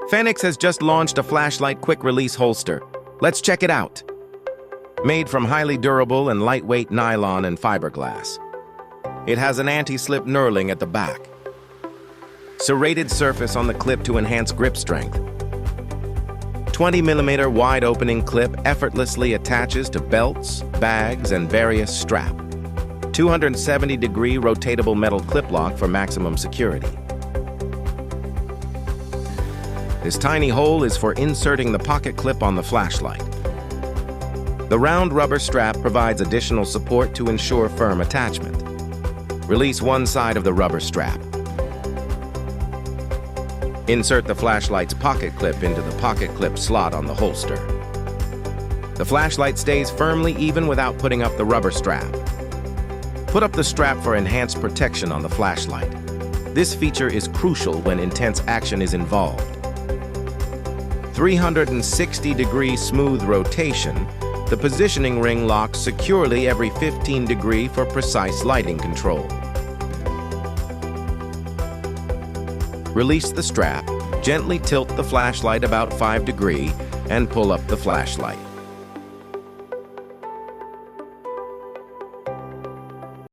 Fenix has just launched a flashlight quick-release holster. Let's check it out. Made from highly durable and lightweight nylon and fiberglass. It has an anti-slip knurling at the back. Serrated surface on the clip to enhance grip strength. 20mm wide-opening clip effortlessly attaches to belts, bags, and various straps. 270-degree rotatable metal clip lock for maximum security. This tiny hole is for inserting the pocket clip on the flashlight. The round rubber strap provides additional support to ensure firm attachment. Release one side of the rubber strap. Insert the flashlight's pocket clip into the pocket clip slot on the holster. The flashlight stays firmly even without putting up the rubber strap. Put up the strap for enhanced protection on the flashlight. This feature is crucial when intense action is involved. 360-degree smooth rotation, the positioning ring locks securely every 15 degrees for precise lighting control. Release the strap, gently tilt the flashlight about 5 degrees, and pull up the flashlight.